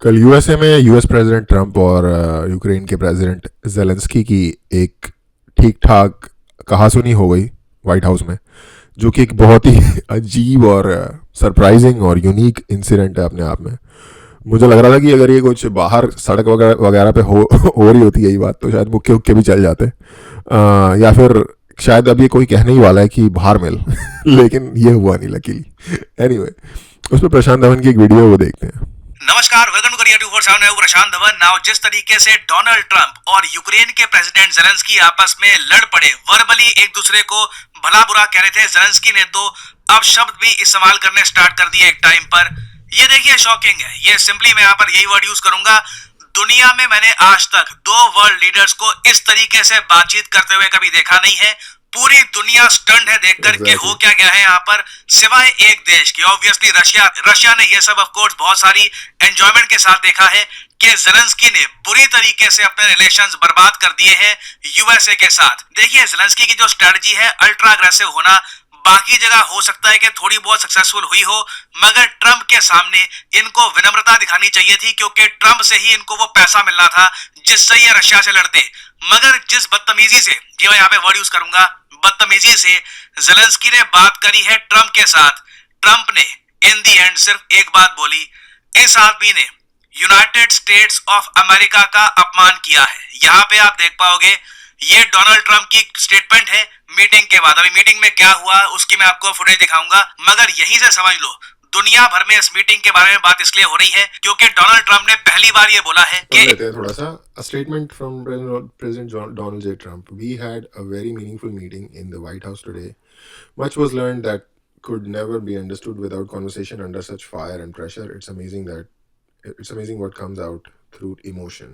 कल यूएसए में US president Trump और यूक्रेन के प्रेसिडेंट जेलेंस्की की एक ठीक ठाक कहासुनी हो गई वाइट हाउस में, जो कि एक बहुत ही अजीब और सरप्राइजिंग और यूनिक इंसिडेंट है अपने आप में। मुझे लग रहा था कि अगर ये कुछ बाहर सड़क वगैरह वगैरह पे हो रही होती यही बात, तो शायद मुक्के उक्के भी चल जाते, या फिर शायद अब ये कोई कहने ही वाला है कि बाहर मिल लेकिन ये हुआ नहीं लकीली। एनीवे, उसमें प्रशांत धवन की एक वीडियो है, वो देखते हैं। नमस्कार, वेलकम टू करियर 247 है प्रशांत धवन। नाउ जिस तरीके से डोनाल्ड ट्रंप और यूक्रेन के प्रेसिडेंट जेलेंस्की आपस में लड़ पड़े, वर्बली एक दूसरे को भला बुरा कह रहे थे। जेलेंस्की ने तो अब शब्द भी इस्तेमाल करने स्टार्ट कर दिए एक टाइम पर। ये देखिए शॉकिंग है। ये सिंपली मैं यहाँ पर यही वर्ड यूज करूंगा, दुनिया में मैंने आज तक दो वर्ल्ड लीडर्स को इस तरीके से बातचीत करते हुए कभी देखा नहीं है। पूरी दुनिया स्टंट है देखकर कि हो क्या गया है यहाँ पर, सिवाय एक देश की, ऑब्वियसली रशिया ने ये सब ऑफ कोर्स बहुत सारी एंजॉयमेंट के साथ देखा है कि जेलेंस्की ने बुरी तरीके से अपने रिलेशंस बर्बाद कर दिए हैं यूएसए के साथ। देखिए जेलेंस्की की जो स्ट्रेटजी है अल्ट्रा अग्रेसिव होना, बाकी जगह हो सकता है कि थोड़ी बहुत सक्सेसफुल हुई हो, मगर ट्रंप के सामने इनको विनम्रता दिखानी चाहिए थी, क्योंकि ट्रंप से ही इनको वो पैसा मिलना था जिससे ये रशिया से लड़ते। मगर जिस बदतमीजी से, जी मैं यहाँ पे वर्ड यूज करूंगा, बदतमीजी से जेलेंस्की ने बात करी है ट्रंप के साथ, ट्रंप ने इन दी एंड सिर्फ एक बात बोली, इस आदमी ने यूनाइटेड स्टेट्स ऑफ अमेरिका का अपमान किया है। यहाँ पे आप देख पाओगे ये डोनाल्ड ट्रंप की स्टेटमेंट है मीटिंग के बाद। अभी मीटिंग में क्या हुआ उसकी मैं आपको फुटेज दिखाऊंगा, मगर यहीं से समझ लो दुनिया भर में इस मीटिंग के बारे में बात इसलिए हो रही है क्योंकि डोनाल्ड ट्रंप ने पहली बार ये बोला है कि थोड़ा सा statement from president Donald J Trump. We had a very meaningful meeting in the White House today. Much was learned that could never be understood without conversation under such fire and pressure. It's amazing what comes out through emotion.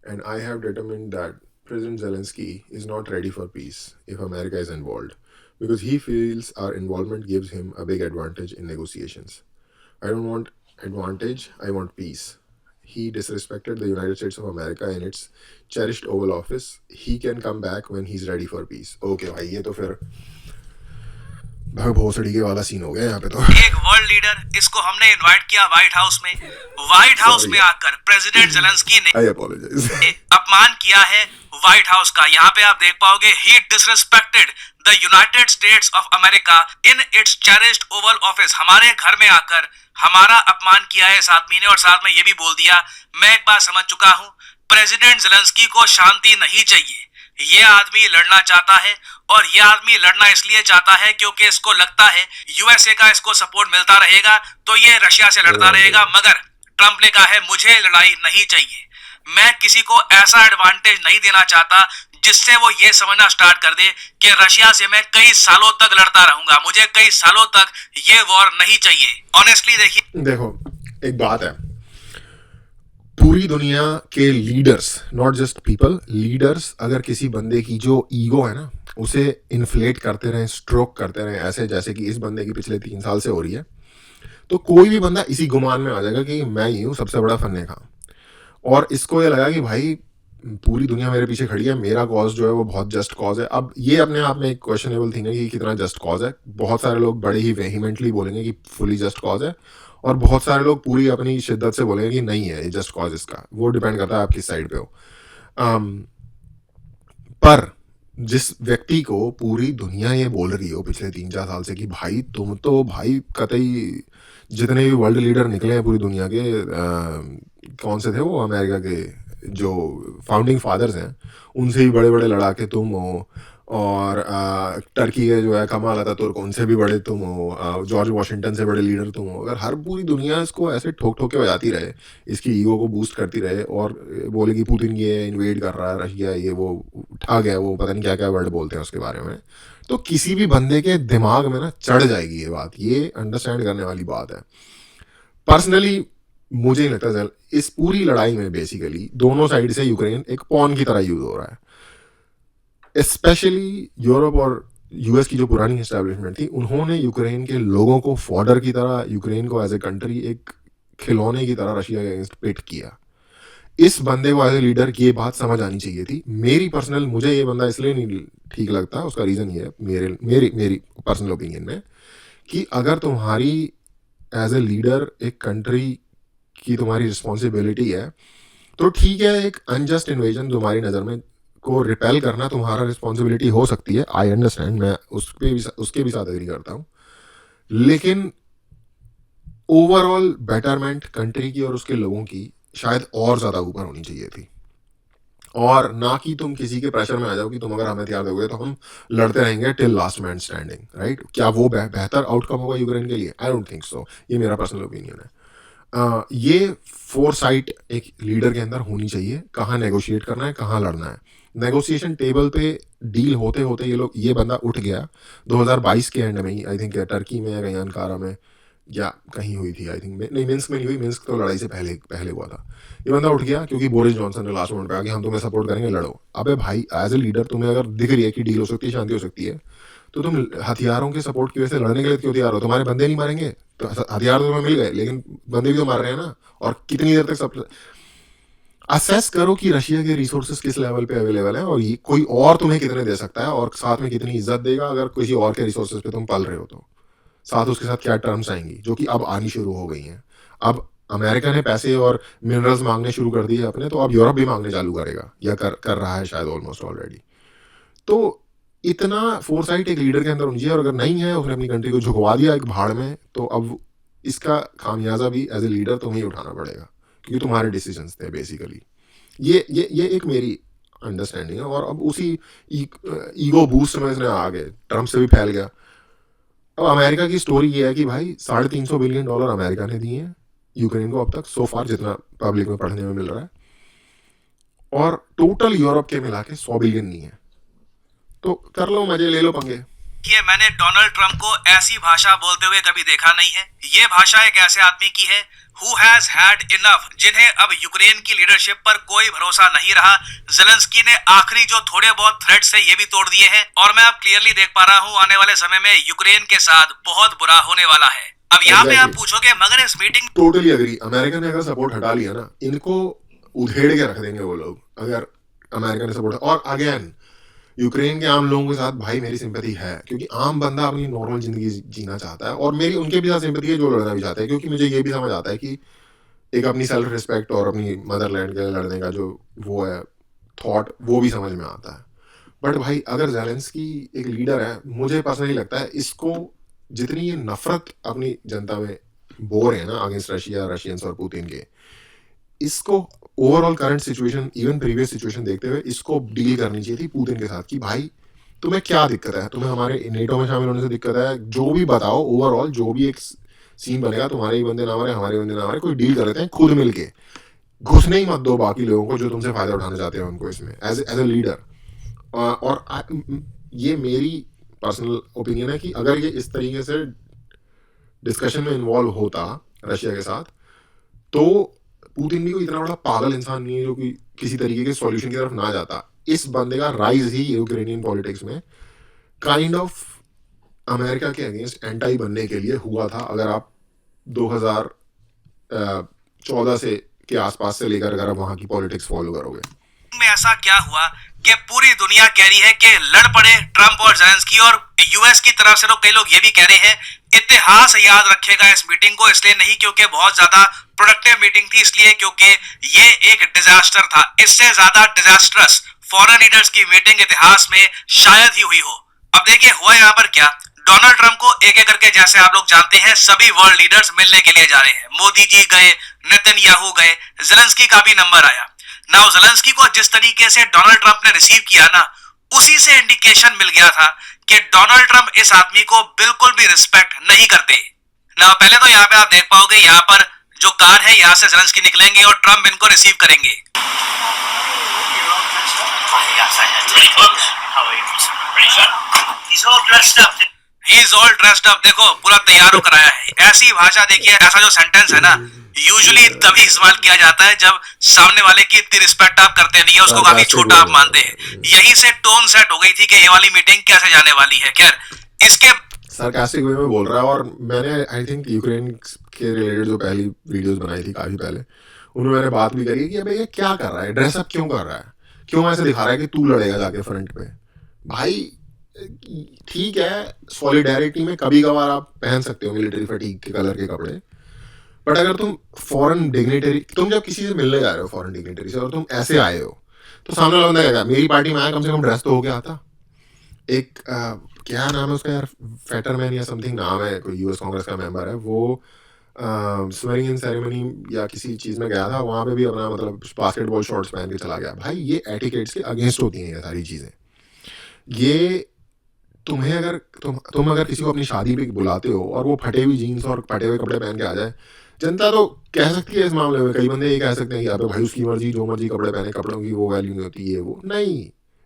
And I have determined that President Zelensky is not ready for peace if America is involved, because he feels our involvement gives him a big advantage in negotiations. I don't want advantage, I want peace. He disrespected the United States of America in its cherished Oval Office. He can come back when he's ready for peace. Okay भाई, ये तो फिर भोसड़ी के वाला scene हो गया यहाँ पे। तो एक वर्ल्ड लीडर, इसको हमने इनवाइट किया व्हाइट हाउस में। व्हाइट हाउस में आकर प्रेसिडेंट जेलेंस्की ने अपमान किया है व्हाइट हाउस का। यहाँ पे आप देख पाओगे he disrespected the United States of America in its cherished Oval Office. हमारे घर में आकर हमारा अपमान किया है इस आदमी ने, और साथ में ये भी बोल दिया, मैं एक बात समझ चुका हूँ, प्रेसिडेंट जेलेंस्की को शांति नहीं चाहिए। ये आदमी लड़ना चाहता है, और ये आदमी लड़ना इसलिए चाहता है क्योंकि इसको लगता है यूएसए का इसको सपोर्ट मिलता रहेगा तो ये रशिया से लड़ता रहेगा। मगर ट्रंप ने कहा है मुझे लड़ाई नहीं चाहिए, मैं किसी को ऐसा एडवांटेज नहीं देना चाहता जिससे वो ये समझना स्टार्ट कर दे कि रशिया से मैं कई सालों तक लड़ता रहूंगा, मुझे कई सालों तक ये वॉर नहीं चाहिए। ऑनेस्टली देखो, एक बात है, पूरी दुनिया के leaders, not just people, leaders अगर किसी बंदे की जो ईगो है ना उसे इन्फ्लेट करते रहें, स्ट्रोक करते रहें, ऐसे जैसे कि इस बंदे की पिछले 3 साल से हो रही है, तो कोई भी बंदा इसी गुमान में आ जाएगा कि मैं ही हूँ सबसे बड़ा फन्ने का। और इसको ये लगा कि भाई पूरी दुनिया मेरे पीछे खड़ी है, मेरा कॉज जो है वो बहुत जस्ट कॉज है। अब ये अपने आप में एक क्वेश्चनेबल थिंग है कि कितना जस्ट कॉज है। बहुत सारे लोग बड़े ही वेहीमेंटली बोलेंगे कि फुली जस्ट कॉज है, और बहुत सारे लोग पूरी अपनी शिद्दत से बोलेंगे कि नहीं है ये जस्ट कॉज इसका। वो डिपेंड करता है आप किस साइड पे हो। पर जिस व्यक्ति को पूरी दुनिया ये बोल रही हो पिछले 3-4 साल से कि भाई तुम तो भाई कतई, जितने भी वर्ल्ड लीडर निकले हैं पूरी दुनिया के, कौन से थे वो, अमेरिका के जो फाउंडिंग फादर्स हैं उनसे भी बड़े बड़े लड़ाके तुम हो, और टर्की के जो है कमाल अतातुर्क उनसे भी बड़े तुम हो, जॉर्ज वॉशिंगटन से बड़े लीडर तुम हो। अगर हर पूरी दुनिया इसको ऐसे ठोक ठोक के बजाती रहे, इसकी ईगो को बूस्ट करती रहे और बोले कि पुतिन ये इन्वेड कर रहा है रशिया, ये वो आ गया, वो पता नहीं क्या क्या वर्ड बोलते हैं उसके बारे में, तो किसी भी बंदे के दिमाग में ना चढ़ जाएगी ये बात। ये अंडरस्टैंड करने वाली बात है। पर्सनली मुझे नहीं लगता इस पूरी लड़ाई में बेसिकली दोनों साइड से यूक्रेन एक पॉन की तरह यूज हो रहा है। स्पेशली यूरोप और यूएस की जो पुरानी एस्टैब्लिशमेंट थी, उन्होंने यूक्रेन के लोगों को फॉडर की तरह, यूक्रेन को एज ए कंट्री एक खिलौने की तरह रशिया के अगेंस्ट पिट किया। इस बंदे को एज ए लीडर की ये बात समझ आनी चाहिए थी। मेरी पर्सनल, मुझे ये बंदा इसलिए नहीं ठीक लगता, उसका रीज़न ये है मेरी पर्सनल ओपिनियन में, कि अगर तुम्हारी एज ए लीडर एक कंट्री की तुम्हारी रिस्पॉन्सिबिलिटी है, तो ठीक है, एक अनजस्ट इन्वेजन तुम्हारी नज़र में को रिपेल करना तुम्हारा रिस्पॉन्सिबिलिटी हो सकती है, आई अंडरस्टैंड, मैं उसके भी साथ एग्री करता हूँ, लेकिन ओवरऑल बेटरमेंट कंट्री की और उसके लोगों की शायद और ज़्यादा ऊपर होनी चाहिए थी, और ना कि तुम किसी के प्रेशर में आ जाओ कि तुम अगर हमें हथियार दोगे तो हम लड़ते रहेंगे till last man standing, right? क्या वो बेहतर आउटकम होगा यूक्रेन के लिए? I don't think so. ये मेरा पर्सनल ओपिनियन है। ये फोरसाइट एक लीडर के अंदर होनी चाहिए, कहाँ नेगोशिएट करना है, कहाँ लड़ना है। नेगोशिएशन टेबल पे डील होते होते ये बंदा उठ गया 2022 के एंड में ही, आई थिंक टर्की में या कहीं अंकारा में या कहीं हुई थी, आई थिंक नहीं, मिन्स्क में नहीं हुई, मिन्स्क तो लड़ाई से पहले हुआ था। ये बंदा उठ गया क्योंकि बोरिस जॉनसन ने लास्ट मोमेंट पे कहा कि हम तुम्हें सपोर्ट करेंगे, लड़ो। अबे भाई, एज ए लीडर तुम्हें अगर दिख रही है कि डील हो सकती है, शांति हो सकती है, तो तुम हथियारों के सपोर्ट की वजह से लड़ने के लिए क्यों तैयार हो? तुम्हारे बंदे नहीं मारेंगे तो हथियार तो तुम्हें मिल गए, लेकिन बंदे भी तो मार रहे हैं ना। और कितनी देर तक सब असेस करो कि रशिया के रिसोर्सेज किस लेवल पे अवेलेबल है, और ये कोई और तुम्हें कितने दे सकता है, और साथ में कितनी इज्जत देगा अगर किसी और के रिसोर्सेज पे तुम पल रहे हो तो। साथ उसके साथ क्या टर्म्स आएंगी, जो कि अब आनी शुरू हो गई हैं। अब अमेरिका ने पैसे और मिनरल्स मांगने शुरू कर दिए अपने, तो अब यूरोप भी मांगने चालू करेगा, या कर रहा है शायद ऑलमोस्ट ऑलरेडी। तो इतना फोरसाइट एक लीडर के अंदर होनी चाहिए, और अगर नहीं है, उसने अपनी कंट्री को झुकवा दिया एक भाड़ में, तो अब इसका खामियाजा भी एज ए लीडर तुम्हें ही उठाना पड़ेगा, क्योंकि तुम्हारे डिसीजंस थे बेसिकली। ये एक मेरी अंडरस्टैंडिंग है। और अब उसी ईगो बूस्ट में इसने आ गए, ट्रम्प से भी फैल गया। अब अमेरिका की स्टोरी ये है कि भाई $350 बिलियन अमेरिका ने दिए हैं यूक्रेन को अब तक, सो फार, जितना पब्लिक में पढ़ने में मिल रहा है, और टोटल यूरोप के मिला के 100 बिलियन नहीं है। तो कर लो मजे, ले लो पंगे। कि मैंने डोनाल्ड ट्रंप को ऐसी भाषा बोलते हुए कभी देखा नहीं है। ये भाषा एक ऐसे आदमी की है who has had enough, जिन्हें अब यूक्रेन की लीडरशिप पर कोई भरोसा नहीं रहा। ज़ेलेंस्की ने आखिरी जो थोड़े बहुत थ्रेट्स है ये भी तोड़ दिए हैं, और मैं अब क्लियरली देख पा रहा हूँ आने वाले समय में यूक्रेन के साथ बहुत बुरा होने वाला है। अब यहाँ पे आप पूछोगे मगर इस मीटिंग, टोटली अग्री। अमेरिका ने अगर सपोर्ट हटा लिया ना, इनको उधेड़ के रख देंगे वो लोग, अगर अमेरिका ने सपोर्ट। और अगेन, यूक्रेन के आम लोगों के साथ भाई मेरी सिंपैथी है, क्योंकि आम बंदा अपनी नॉर्मल जिंदगी जीना चाहता है, और मेरी उनके भी साथ सिंपैथी है जो लड़ना भी चाहते हैं, क्योंकि मुझे ये भी समझ आता है कि एक अपनी सेल्फ रिस्पेक्ट और अपनी मदरलैंड के लिए लड़ने का जो वो है थॉट, वो भी समझ में आता है। बट भाई, अगर ज़ेलेंस्की एक लीडर है, मुझे पर्सनली लगता है इसको जितनी ये नफरत अपनी जनता में बो रहे हैं ना अगेंस्ट रशिया, रशियंस और पुतिन के, इसको overall current situation, even previous situation देखते हुए, इसको डील करनी चाहिए थी पुतिन के साथ कि भाई तुम्हें क्या दिक्कत है, तुम्हें हमारे नेटो में शामिल होने से दिक्कत है, जो भी बताओ, ओवरऑल जो भी एक सीन बनेगा, तुम्हारे ही बंदे ना मारे, हमारे बंदे ना मारे, कोई डील कर लेते हैं खुद मिलके। घुसने ही मत दो बाकी लोगों को जो तुमसे फायदा उठाना चाहते हैं उनको इसमें, एज ए लीडर। और ये मेरी पर्सनल ओपिनियन है कि अगर ये इस तरीके से डिस्कशन में इन्वॉल्व होता रशिया के साथ, तो पुतिन भी कोई इतना बड़ा पागल इंसान नहीं है जो कि किसी तरीके के सॉल्यूशन की तरफ ना जाता। इस बंदे का राइज ही यूक्रेनियन पॉलिटिक्स में काइंड ऑफ अमेरिका के अगेंस्ट एंटाई बनने के लिए हुआ था। अगर आप 2014 से के आसपास से लेकर अगर आप वहाँ की पॉलिटिक्स फॉलो करोगे, में ऐसा क्या हुआ कि पूरी दुनिया कह रही है कि लड़ पड़े ट्रंप और ज़ेलेंस्की, और यूएस की तरफ से तो कई लोग ये भी कह रहे हैं इतिहास याद रखेगा इस मीटिंग को, इसलिए नहीं क्योंकि बहुत ज्यादा प्रोडक्टिव मीटिंग थी, इसलिए क्योंकि ये एक डिजास्टर था। इससे ज्यादा डिजास्टरस फॉरेन लीडर्स की मीटिंग इतिहास में शायद ही हुई हो। अब देखिए हुआ यहाँ पर क्या, डोनाल्ड ट्रंप को एक एक करके, जैसे आप लोग जानते हैं, सभी वर्ल्ड लीडर्स मिलने के लिए जा रहे हैं। मोदी जी गए, नेतन्याहू गए, ज़ेलेंस्की का भी नंबर आया। नाउ ज़ेलेंस्की को जिस तरीके से डोनाल्ड ट्रंप ने रिसीव किया ना, उसी से इंडिकेशन मिल गया था कि डोनाल्ड ट्रंप इस आदमी को बिल्कुल भी रिस्पेक्ट नहीं करते। नाउ पहले तो यहाँ पे आप देख पाओगे, यहाँ पर जो कार है, यहाँ से ज़ेलेंस्की निकलेंगे और ट्रंप इनको रिसीव करेंगे। He is all dressed up, देखो पूरा तैयार होकर आया है। ऐसी भाषा देखिए, ऐसा जो सेंटेंस है ना, यूजुअली तभी इस्तेमाल किया जाता है जब सामने वाले की इतनी रिस्पेक्ट आप करते नहीं है, उसको काफी छोटा आप मानते हैं। यही से टोन सेट हो गई थी कि ये वाली मीटिंग कैसे जाने वाली है। खैर, इसके सरकास्टिक वे में बोल रहा है। और मैंने आई थिंक यूक्रेन के रिलेटेड जो पहली वीडियोस बनाई थी काफी पहले, उनमें मैंने बात भी करी कि अबे ये क्या कर रहा है, ड्रेसअप क्यों कर रहा है, क्यों ऐसे दिखा रहा है कि तू लड़ेगा जाके फ्रंट पे। भाई ठीक है, सॉलिडेरिटी में कभी कभार आप पहन सकते हो मिलिट्री फटीग के कलर के कपड़े, बट अगर तुम फॉरेन डिग्निटरी, तुम जब किसी से मिलने जा रहे हो फॉरेन डिग्निटरी से और तुम ऐसे आए हो, तो सामने वाला बंदा कहेगा मेरी पार्टी में आया, कम से कम ड्रेस तो होके आता। एक क्या नाम है उसका यार, फेटरमैन या समथिंग नाम है, कोई यूएस कांग्रेस का मेंबर है, वो स्वेरिंग इन सेरेमनी या किसी चीज़ में गया था, वहाँ पे भी अपना मतलब बास्केटबॉल शॉर्ट्स पहन के चला गया। भाई ये एटिकेट्स के अगेंस्ट होती हैं ये सारी चीज़ें। ये तुम्हें अगर तुम अगर किसी को अपनी शादी पे बुलाते हो और वो फटे हुई जीन्स और फटे हुए कपड़े पहन के आ जाए, जनता तो कह सकती है इस मामले में, कई बंदे ये कह सकते हैं कि अबे भाई उसकी मर्जी, जो मर्जी कपड़े पहने, कपड़ों की वो वैल्यू नहीं होती, ये वो नहीं।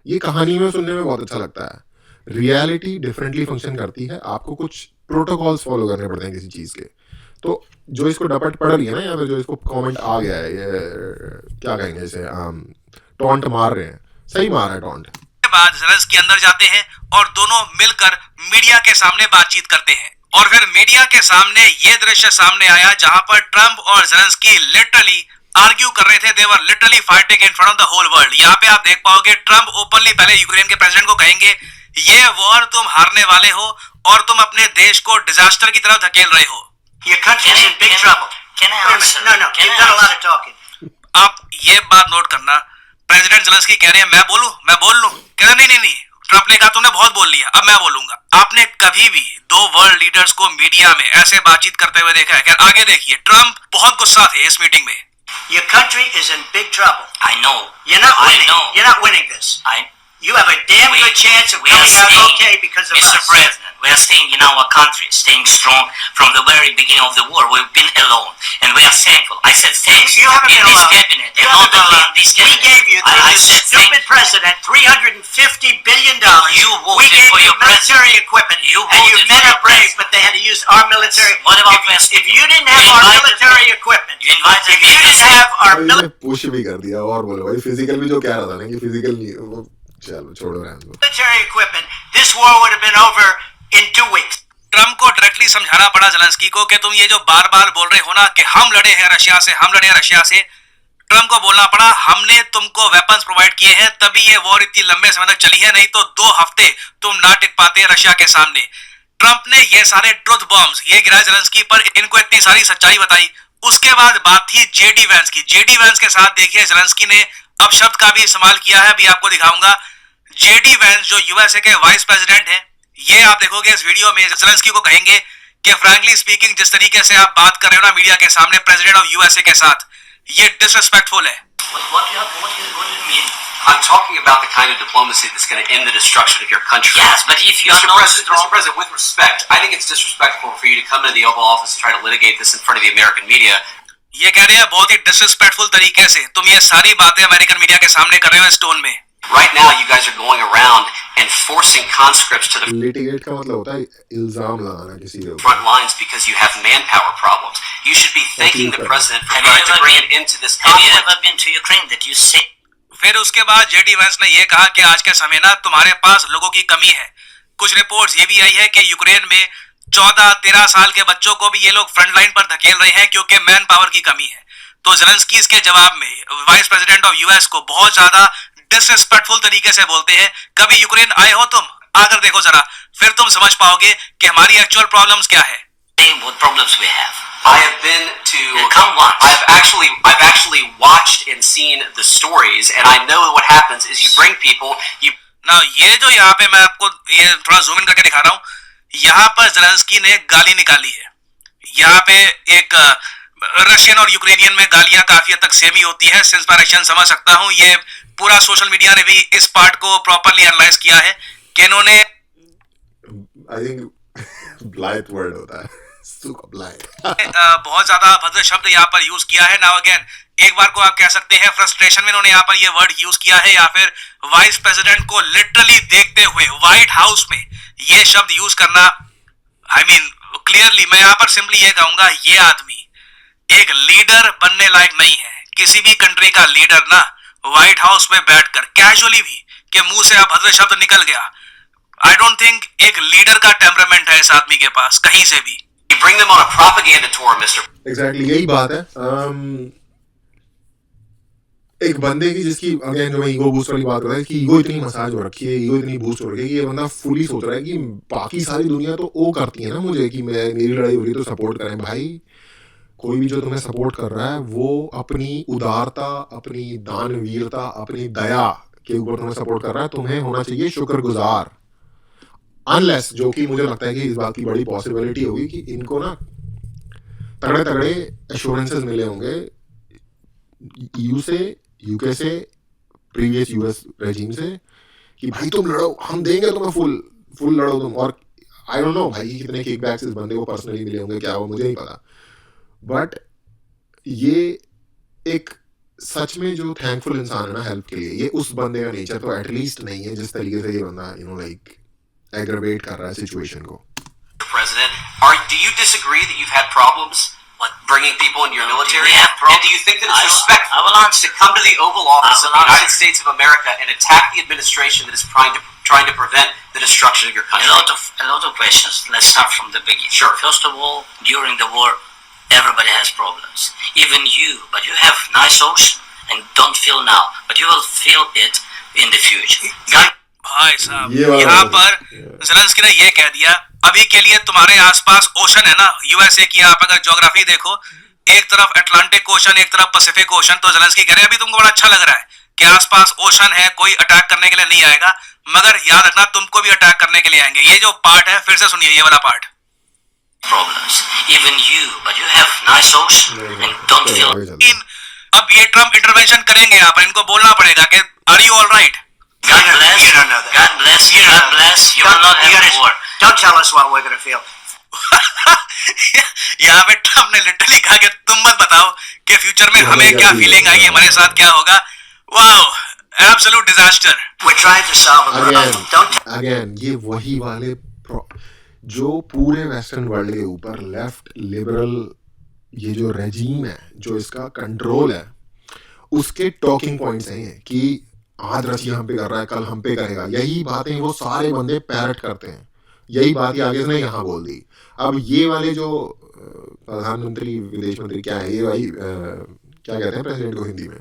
ये कहानी में सुनने में बहुत अच्छा लगता है। रियलिटी डिफरेंटली फंक्शन करती है, आपको कुछ प्रोटोकॉल्स फॉलो करने पड़ते हैं किसी चीज़ के। तो जो इसको डपट पड़ रही है ना, या फिर जो इसको कमेंट आ गया है, ये क्या कहेंगे इसे, टॉन्ट मार रहे हैं, सही मार है टॉन्ट। के बाद ज़ेलेंस्की अंदर जाते हैं और दोनों मिलकर मीडिया के सामने बातचीत करते हैं, और फिर मीडिया के सामने ये दृश्य सामने आया जहां पर ट्रंप और ज़ेलेंस्की लिटरली आर्ग्यू कर रहे थे। They were literally fighting in front of the whole world. यहाँ पे आप देख पाओगे ट्रंप ओपनली पहले यूक्रेन के प्रेसिडेंट को कहेंगे ये वॉर तुम हारने वाले हो और तुम अपने देश को डिजास्टर की तरफ धकेल रहे हो। Your country's in big trouble. Can I Wait a minute. answer? No, Can you've I done a lot answer? of talking. आप ये बात नोट करना, प्रेसिडेंट ज़ेलेंस्की कह रहे हैं मैं बोल लूं, कह रहे नहीं, ट्रंप ने कहा तुमने बहुत बोल लिया, अब मैं बोलूंगा। आपने कभी भी दो वर्ल्ड लीडर्स को मीडिया में ऐसे बातचीत करते हुए देखा है? खैर आगे देखिए, ट्रंप बहुत गुस्सा थे इस मीटिंग में। Your country is in big trouble. I know. You're not I winning. know. You're not winning this. You have a damn We- good chance of we are coming out staying, okay because of Mr. us. President, we are staying in our country, staying strong from the very beginning of the war. We've been alone, and we are thankful. I said thanks You haven't in been this alone. cabinet, You and haven't not been only alone. in this We cabinet. gave you, through I this said stupid thank president, $350 billion. You voted We gave for you your military equipment. You and your voted men for are your brave, president. but they had to use our military. What about if, West? if you didn't have You our invited military me. equipment, You invited if me you to didn't this- have our military push भी कर दिया और बोलो भाई physical भी जो कह रहा था ना कि फिजिकल नहीं, वो चलो छोड़ो रहने दो। equipment, this war would have been over in 2 weeks. Trump को डायरेक्टली समझाना पड़ा ज़ेलेंस्की को कि तुम ये जो बार बार बोल रहे हो ना कि हम लड़े हैं रशिया से, ट्रंप को बोलना पड़ा हमने तुमको वेपन्स प्रोवाइड किए हैं, तभी ये वॉर इतनी लंबे समय तक चली है, नहीं तो 2 हफ्ते तुम ना टिक पाते रशिया के सामने। ट्रंप ने ये सारे ट्रुथ बॉम्ब्स ये गिराए ज़ेलेंस्की पर, इनको इतनी सारी सच्चाई बताई। उसके बाद बात थी जेडी वैंस की। जेडी वैंस के साथ देखिए ज़ेलेंस्की ने अब शब्द का भी इस्तेमाल किया है, अभी आपको दिखाऊंगा। जेडी वैंस जो यूएसए के वाइस प्रेसिडेंट है, ये आप देखोगे इस वीडियो में ज़ेलेंस्की को कहेंगे कि फ्रैंकली स्पीकिंग जिस तरीके से आप बात कर रहे हो ना मीडिया के सामने प्रेसिडेंट ऑफ यूएसए के साथ, ये डिसरिस्पेक्टफुल है। What do you mean? I'm talking about the kind of diplomacy that's going to end the destruction of your country. Yes, but if you are Mr. not President, strong, Mr. President, with respect, I think it's disrespectful for you to come into the Oval Office and try to litigate this in front of the American media. ये कह रहे हैं बहुत ही disrespectful तरीके से तुम ये सारी बातें अमेरिकन मीडिया के सामने कर रहे हो इस टोन में। Right now, you guys are going around and forcing conscripts to the litigate का मतलब होता है इल्जाम लगाना किसी के ऊपर। front lines because you have manpower problems. You should be thanking the president for Have you trying to ever bring been- it into this have you conflict. ever been to Ukraine that you say? फिर उसके बाद JD Vance ने ये कहा कि आज के समय ना तुम्हारे पास लोगों की कमी है। कुछ रिपोर्ट्स ये भी आई है कि यूक्रेन में 14-13 साल के बच्चों को भी ये लोग फ्रंट लाइन पर धकेल रहे हैं क्योंकि मैन पावर की कमी है। तो ज़ेलेंस्की इसके जवाब में वाइस प्रेसिडेंट ऑफ यूएस को बहुत ज्यादा डिसरिस्पेक्टफुल तरीके से बोलते हैं, कभी यूक्रेन आए हो तुम, आकर देखो जरा, फिर तुम समझ पाओगे कि हमारी एक्चुअल प्रॉब्लम्स क्या है। What problems we have? I have been to. Come once. I've actually watched and seen the stories, and I know what happens is you bring people. ना ये जो यहाँ पे मैं आपको ये थोड़ा जूम इन करके दिखा रहा हूँ, यहाँ पर ज़ेलेंस्की ने गाली निकाली है। यहाँ पे एक रशियन और यूक्रेनियन में गालियां काफी हद तक सेम ही होती है, सिंस मैं रशियन समझ सकता हूँ। ये पूरा सोशल मीडिया ने भी इस पार्ट को प्रॉपरली एनालाइज किया है कि इन्होंने आई थिंक ब्लाइट वर्ड होता है सुका ब्लाइट। बहुत ज्यादा भद्र शब्द यहाँ पर यूज किया है। नाउ अगेन एक बार को आप कह सकते हैं फ्रस्ट्रेशन में इन्होंने यहाँ पर ये वर्ड यूज किया है, या फिर वाइस प्रेसिडेंट को लिटरली देखते हुए व्हाइट हाउस में ये शब्द यूज करना। आई मीन क्लियरली मैं यहाँ पर सिंपली ये कहूंगा, ये आदमी एक लीडर बनने लायक नहीं है। किसी भी कंट्री का लीडर ना व्हाइट हाउस में बैठकर कैजुअली भी के मुंह से अभद्र शब्द निकल गया, आई डोंट थिंक एक लीडर का टेम्परामेंट है इस आदमी के पास कहीं से भी। You bring them on a propaganda tour, Mr. Exactly यही बात है। एक बंदे की जिसकी अगेन जो मैं ईगो बूस्ट वाली बात कर रहा है कि ईगो इतनी मसाज हो रखी है, ईगो इतनी बूस्ट हो रखी है कि ये बंदा फुली सोच रहा है कि बाकी सारी दुनिया तो वो करती है ना मुझे कि मैं मेरी लड़ाई हो रही है तो सपोर्ट करें। भाई कोई भी जो तुम्हें सपोर्ट कर रहा है वो अपनी उदारता, अपनी दानवीरता, अपनी दया के ऊपर तुम्हें सपोर्ट कर रहा है, तुम्हें होना चाहिए शुक्रगुजार। अनलेस, जो कि मुझे लगता है कि इस बात की बड़ी पॉसिबिलिटी होगी कि इनको ना तगड़े तगड़े एश्योरेंसेस मिले होंगे ईयू से, यूके से, प्रीवियस यूएस रेजिम से कि भाई तुम लड़ो, हम देंगे तुम्हें फुल लड़ो तुम। और आई डोंट नो भाई कितने किकबैक्स इस बंदे को पर्सनली मिले होंगे, क्या वो मुझे नहीं पता, बट ये एक सच में जो थैंकफुल इंसान है ना हेल्प के लिए, ये उस बंदे का नेचर तो एटलीस्ट नहीं है जिस तरीके से ये बंदा लाइक एग्रवेट कर रहा है सिचुएशन को। President, do you disagree that you've had problems bringing people into your military? We have problems. And do you think that it's I respectful will answer. to come to the Oval Office of the answer. United States of America and attack the administration that is trying to prevent the destruction of your country? A lot of questions. Let's start from the beginning. Sure. First of all, during the war, everybody has problems. Even you, but you have nice ocean and don't feel now, but you will feel it in the future. भाई साहब ये वाला यहाँ तो- पर Zelensky ने ये कह दिया, अभी के लिए तुम्हारे आसपास ओशन है ना, यूएसए की आप अगर ज्योग्राफी देखो, एक तरफ अटलांटिक ओशन, एक तरफ पैसिफिक ओशन, तो ज़ेलेंस्की कह रहे हैं अभी तुमको बड़ा अच्छा लग रहा है कि आसपास ओशन है, कोई अटैक करने के लिए नहीं आएगा, मगर याद रखना तुमको भी अटैक करने के लिए आएंगे। ये जो पार्ट है, फिर से सुनिए ये वाला part. Problems. Even you, but you have nice ocean and don't feel. अब ये ट्रम्प इंटरवेंशन करेंगे यहाँ पर, इनको बोलना पड़ेगा कि are you all right? God bless. You don't know that. God bless. You God don't- bless. You will not you have gotta- war. Don't tell us what we're going to feel. यहाँ पे Trump ने literally कहा कि तुम मत बताओ कि future में हमें क्या फीलिंग आएगी, हमारे साथ क्या होगा। Wow, absolute disaster. We're trying to solve a problem. Don't again ये वही वाले जो पूरे वेस्टर्न वर्ल्ड के ऊपर लेफ्ट लिबरल ये जो रेजीम है, जो इसका कंट्रोल है, उसके टॉकिंग पॉइंट्स हैं ये कि आज रशिया हम पे कर रहा है, कल हम पे करेगा। यही बातें वो सारे बंदे पैरट करते हैं, यही बात ही आगे ने यहाँ बोल दी। अब ये वाले जो प्रधानमंत्री, विदेश मंत्री, क्या है ये भाई, क्या कहते हैं प्रेसिडेंट को हिंदी में,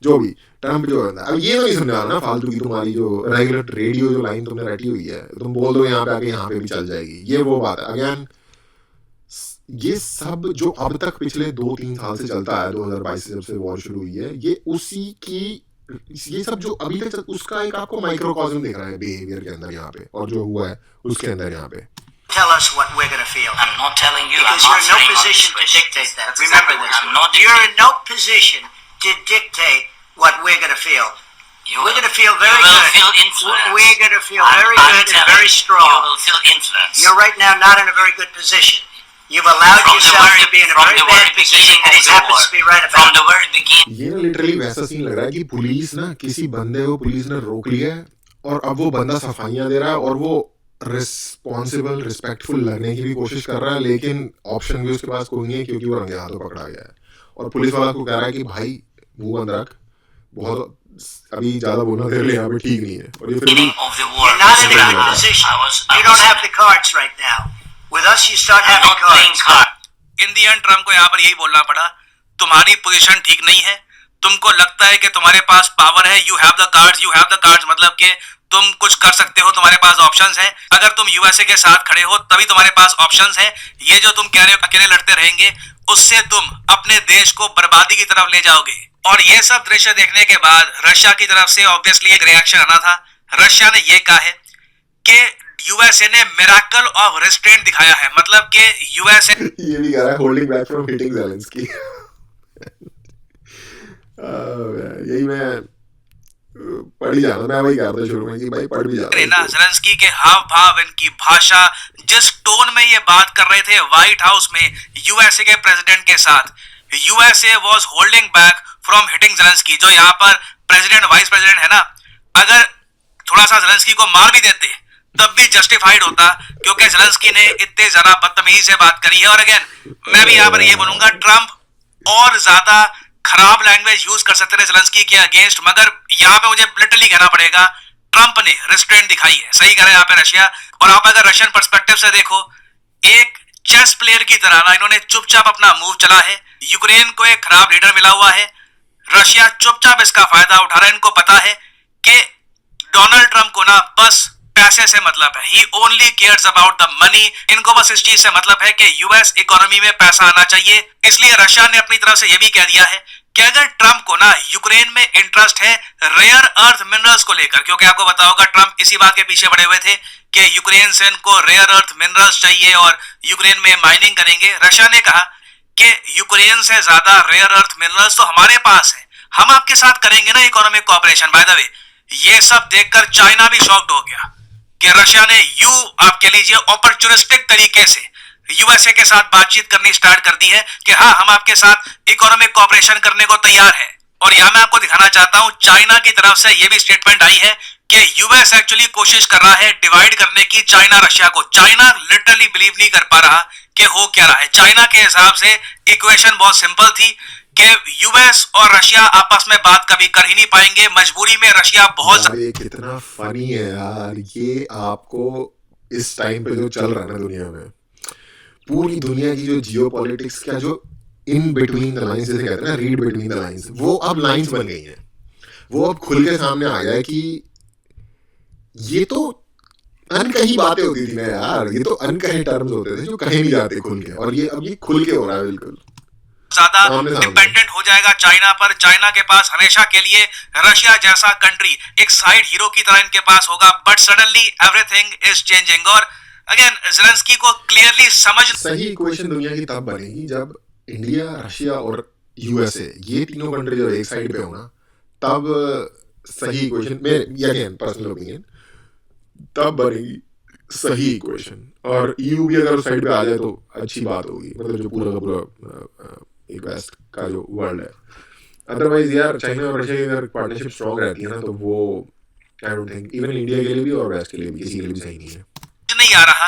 जो भी ट्रम्प जो है, अब ये तो नहीं समझा ना फालतू की तुम्हारी जो रेगुलर रेडियो जो लाइन तुमने रटी हुई है, तुम बोल दो यहाँ पे आके यहाँ पे भी चल जाएगी, ये वो बात है। अगेन ये सब जो अब तक पिछले 2-3 साल से चलता है, 2022 से जब से वॉर शुरू हुई है, ये उसी की, ये सब जो अभी तक उसका एक आपको माइक्रोकॉस्म दिख रहा है बिहेवियर के अंदर यहाँ पे, और जो हुआ है उसके अंदर यहाँ पे। tell us what we're going to feel. I'm not telling you. Because I'm you're in no answering all position these to questions. dictate that. That's Remember exactly this. what I'm not You're in dictating. no position to dictate what we're going to feel. You We're will- going to feel you very will good. feel influence. We're going to feel I'm- very I'm good and telling very you, strong. You will feel influence. You're right now not in a very good position. You've allowed From the yourself very- to be in a from very the bad very position, beginning and of it the happens war. to be right From about the very beginning. ये ना literally वैसा scene लग रहा है कि police ना किसी बंदे को पुलिस ने रोक लिया है और अब वो बंदा सफाइयाँ दे रहा है और वो रिस्पॉन्सिबल रिस्पेक्टफुल लगने की भी कोशिश कर रहा है, लेकिन ऑप्शन भी उसके पास कोई नहीं है क्योंकि वो रंगे हाथों पकड़ा गया है। और पुलिस वाला को कह रहा है कि भाई मुंह बंद रख, बहुत अभी ज़्यादा बोलना तेरे लिए यहाँ पे ठीक नहीं है। और ये फिर भी Beginning of the war. You're not in a Right. good position. I You was- don't have the cards right now. With us, you start I'm having not playing cards. cards. In the and Trump को यहाँ पर यही बोलना पड़ा, तुम्हारी position ठीक नहीं है, तुमको लगता है कि तुम्हारे पास पावर है, यू हैव द कार्ड्स, मतलब कि तुम कुछ कर सकते हो, तुम्हारे पास ऑप्शंस हैं। अगर तुम यूएसए के साथ खड़े हो तभी तुम्हारे पास ऑप्शंस हैं। ये जो तुम कह रहे हो अकेले लड़ते रहेंगे, उससे तुम अपने देश को बर्बादी की तरफ ले जाओगे। और ये सब दृश्य देखने के बाद रशिया की तरफ से ऑब्वियसली एक रिएक्शन आना था। रशिया ने ये कहा है कि यूएसए ने मिरेकल ऑफ रेस्ट्रेंट दिखाया है, मतलब कि यूएसए ये भी कह रहा है holding back from hitting Zelensky. यही मैं पढ़ ही जाना, मैं वही कह रहा था शुरू में कि भाई पढ़ भी ना जाना। ज़ेलेंस्की के हाव भाव, इनकी भाषा, जिस टोन में ये बात कर रहे थे व्हाइट हाउस में यूएसए के प्रेसिडेंट के साथ, USA was holding back from hitting Zelensky. जो यहाँ पर प्रेसिडेंट वाइस प्रेसिडेंट है ना, अगर थोड़ा सा ज़ेलेंस्की को मार भी देते तब भी जस्टिफाइड होता, क्योंकि ज़ेलेंस्की ने इतने ज्यादा बदतमीजी से बात करी है। और अगेन मैं भी यहाँ पर ये बोलूंगा, ट्रम्प और ज्यादा खराब लैंग्वेज यूज कर सकते थे ज़ेलेंस्की के अगेंस्ट, मगर यहाँ पे मुझे लिटरली कहना पड़ेगा ट्रम्प ने रिस्ट्रेंट दिखाई है। सही कह रहे हैं यहाँ पे रशिया। और आप अगर रशियन पर्सपेक्टिव से देखो, एक चेस प्लेयर की तरह ना इन्होंने चुपचाप अपना मूव चला है। यूक्रेन को एक खराब लीडर मिला हुआ है, रशिया चुपचाप इसका फायदा उठा रहा है। इनको पता है कि डोनाल्ड ट्रम्प को ना बस पैसे से मतलब है, he only cares about the money. इनको बस इस चीज से मतलब है कि यूएस इकोनॉमी में पैसा आना चाहिए। इसलिए रशिया ने अपनी तरफ से यह भी कह दिया है कि अगर ट्रंप को ना यूक्रेन में इंटरेस्ट है रेयर अर्थ मिनरल्स को लेकर, क्योंकि आपको पता होगा ट्रंप इसी बात के पीछे पड़े हुए थे कि यूक्रेन से इनको रेयर अर्थ मिनरल्स चाहिए और यूक्रेन में माइनिंग करेंगे। रशिया ने कहा कि यूक्रेन से ज्यादा रेयर अर्थ मिनरल्स तो हमारे पास है, हम आपके साथ करेंगे ना economic cooperation. By the way, ये सब देखकर चाइना भी शॉक्ड हो गया कि रशिया ने आप कह लीजिए अपॉर्चुनिस्टिक तरीके से यूएसए के साथ बातचीत करनी स्टार्ट कर दी है कि हाँ, हम आपके साथ इकोनॉमिक कोऑपरेशन करने को तैयार है। और यहां मैं आपको दिखाना चाहता हूं, चाइना की तरफ से यह भी स्टेटमेंट आई है कि यूएस एक्चुअली कोशिश कर रहा है डिवाइड करने की चाइना रशिया को। चाइना लिटरली बिलीव नहीं कर पा रहा कि हो क्या रहा है। चाइना के हिसाब से इक्वेशन बहुत सिंपल थी कि यूएस और रशिया आपस में बात कभी कर ही नहीं पाएंगे, मजबूरी में रशिया बहुत यार ये कितना फनी है यार। ये आपको इस टाइम पे जो चल रहा है ना दुनिया में, पूरी दुनिया की जो जियोपॉलिटिक्स का जो इन बिटवीन द लाइंस जैसे कहते हैं ना, रीड बिटवीन द लाइंस, वो अब लाइंस बन गई हैं। वो अब खुल के सामने आ गया है कि ये तो अनकही बातें होती थी ना यार, ये तो अनकहे टर्म्स होते थे जो कहे नहीं जाते खुल के, और ये अब ये खुल के हो रहा है बिल्कुल ज्यादा डिपेंडेंट हो जाएगा चाइना पर। चाइना के पास हमेशा के लिए रशिया जैसा कंट्री एक साइड हीरो की तरह इनके पास होगा। But suddenly everything is changing और अगेन ज़ेलेंस्की को क्लियरली समझ। सही इक्वेशन दुनिया की तब बनेगी जब इंडिया, रशिया और यूएसए, ये तीनों कंट्री जब एक साइड पे हो ना, तब सही इक्वेशन में, अगेन पर्सनल ओपिनियन, तब बनेगी सही इक्वेशन। और ईयू भी अगर उस साइड पे आ जाए तो अच्छी बात होगी, मतलब जो पूरा का पूरा एक वेस्ट का जो वर्ल्ड है। अदरवाइज यार चाइना और रशिया की अगर पार्टनरशिप स्ट्रॉन्ग रहती है ना, तो वो I don't think even India के लिए भी और वेस्ट के लिए भी किसी के लिए भी सही नहीं है। नहीं आ रहा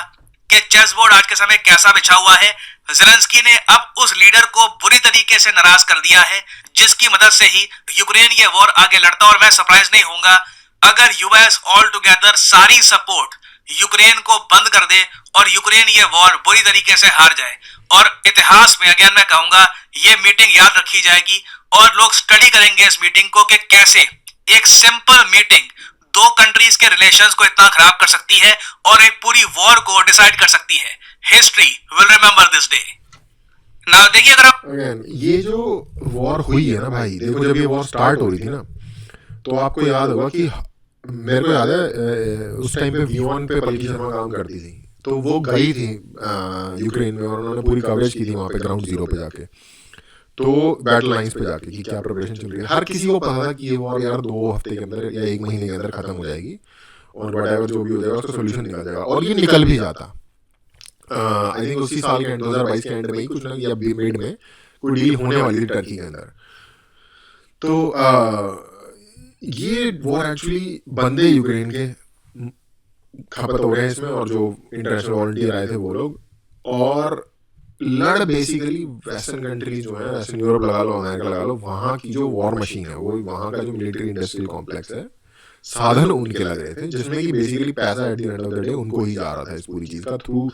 कि चेस बोर्ड आज के समय कैसा बिछा हुआ है। ज़ेलेंस्की ने अब उस लीडर को बुरी तरीके से नाराज कर दिया है जिसकी मदद से ही यूक्रेन ये वॉर आगे लड़ता। और मैं सरप्राइज नहीं होऊंगा अगर यूएस ऑल टुगेदर सारी सपोर्ट यूक्रेन को बंद कर दे और यूक्रेन ये वॉर बुरी तरीके से हार जाए। और इतिहास में अगेन मैं कहूंगा ये मीटिंग याद रखी जाएगी और लोग स्टडी करेंगे इस मीटिंग को कि कैसे एक सिंपल मीटिंग दो कंट्रीज के रिलेशंस को इतना खराब कर सकती है और एक पूरी वॉर को डिसाइड कर सकती है। History will remember this day. Now देखिए अगर आप अगेन ये जो वॉर हुई है ना भाई, देखो जब ये वॉर स्टार्ट हो रही थी ना, तो आपको याद होगा कि मेरे को याद है उस टाइम पे V1 पे पलकी शर्मा काम करती थी, तो वो गई थी यूक्रेन में और उन्होंने पूरी कवरेज की थी वहाँ पे ग्राउंड जीरो पे जाके, तो बैटल लाइंस पे जाके कि क्या प्रिपरेशन चल रही है। हर किसी को पता था कि ये वॉर यार 2 हफ्ते के अंदर या 1 महीने के अंदर खत्म हो जाएगी और व्हाटएवर जो भी हो जाएगा उसका सोल्यूशन निकल जाएगा, और ये निकल भी जाता। आई थिंक उसी साल के 2022 के एंड में ही कुछ ना या मिड में कोई डील होने वाली थी टर्की के अंदर। तो ये वॉर एक्चुअली बंदे यूक्रेन के खपत हो गए हैं इसमें, और जो इंटरनेशनल वॉलंटियर आए थे वो लोग, और लड़ बेसिकली वेस्टर्न कंट्रीज जो है, वेस्टर्न यूरोप लगा लो, अमेरिका लगा लो, वहाँ की जो वॉर मशीन है, वो वहाँ का जो मिलिट्री इंडस्ट्रियल कॉम्प्लेक्स है, साधन उनके लग रहे थे जिसमें कि बेसिकली पैसा eight the end of the day उनको ही जा रहा था इस पूरी चीज़ का थ्रू।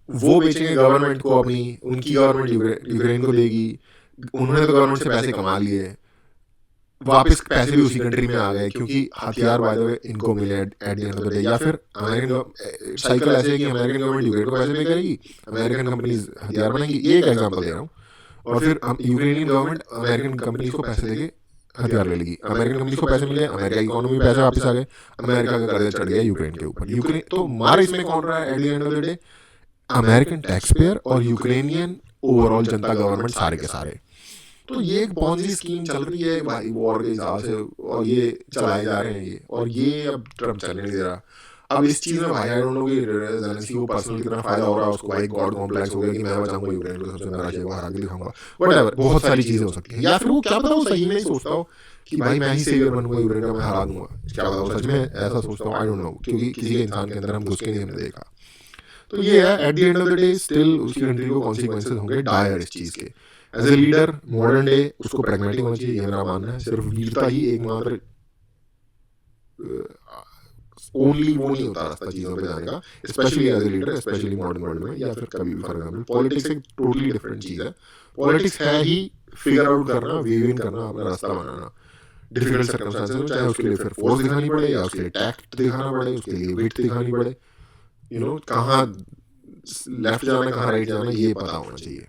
वो बेचेंगे गवर्नमेंट को अपनी, उनकी गवर्नमेंट यूक्रेन को देगी, उन्होंने तो गवर्नमेंट से पैसे कमा लिए, वापस पैसे भी उसी कंट्री में आ गए क्योंकि हथियार बाय द वे इनको मिले eight the end of the day. या फिर अमेरिकन साइकिल ऐसे है कि अमेरिकन गवर्नमेंट यूक्रेन को पैसे पे करेगी, अमेरिकन कंपनीज हथियार बनाएंगी, ये एक एग्जांपल दे रहा हूँ, और फिर यूक्रेनियन गवर्नमेंट अमेरिकन कंपनीज को पैसे देके हथियार ले लेगी, अमेरिकन कंपनीज को पैसे मिले, अमेरिका की इकोनॉमी में पैसे वापस आ गए, अमेरिका का कर्जा चढ़ गया यूक्रेन के ऊपर। यूक्रेन तो मार इसमें कौन रहा है at the end of the day? American tax payer और यूक्रेनियन ओवरऑल जनता गवर्नमेंट सारे के सारे। तो ये एक पॉन्जी स्कीम चल रही है भाई वॉर के हिसाब से, और ये चलाए जा रहे हैं ये, और ये अब ट्रम्प चलने नहीं दे रहा। अब इस चीज़ में भाई आई डोंट नो कि ज़ेलेंस्की को पर्सनल कितना फायदा हो रहा है, उसको भाई गॉड कॉम्प्लेक्स हो गया कि मैं बचाऊंगा यूक्रेन को, सबसे मैं रशिया को हरा के दिखाऊंगा, व्हाटएवर, बहुत सारी चीज़ें हो सकती हैं। या फिर वो क्या पता वो सही में ही सोचता हो कि भाई मैं ही सेवियर बनूंगा यूक्रेन का, मैं हरा दूंगा, क्या पता वो सच में ऐसा सोचता हूँ, आई डोंट नो, क्योंकि किसी के इंसान के अंदर हम घुस के नहीं हमने देखा। तो ये है at the end of the day still उसकी कंट्री को कॉन्सिक्वेंसेज होंगे डायर इस चीज़ के। As a leader modern day उसको प्रैग्मेटिक होना चाहिए, ये मेरा मानना है। सिर्फ वीरता ही एकमात्र ओनली वो नहीं होता रास्ता चीज़ों पे जाने का, specially as a leader, specially modern world में, या फिर कभी भी फॉर एग्जाम्पल पॉलिटिक्स एक टोटली डिफरेंट चीज़ है। पॉलिटिक्स है ही फिगर आउट करना, वे विन करना, अपना रास्ता बनाना। डिफिकल्ट सर्कमस्टांसेस में, चाहे उसके लिए फिर फोर्स दिखानी पड़े या उसके लिए टैक्ट दिखाना पड़े, उसके लिए वेट दिखानी पड़े, कहाँ लेफ्ट जाना कहाँ राइट जाना ये पता होना चाहिए.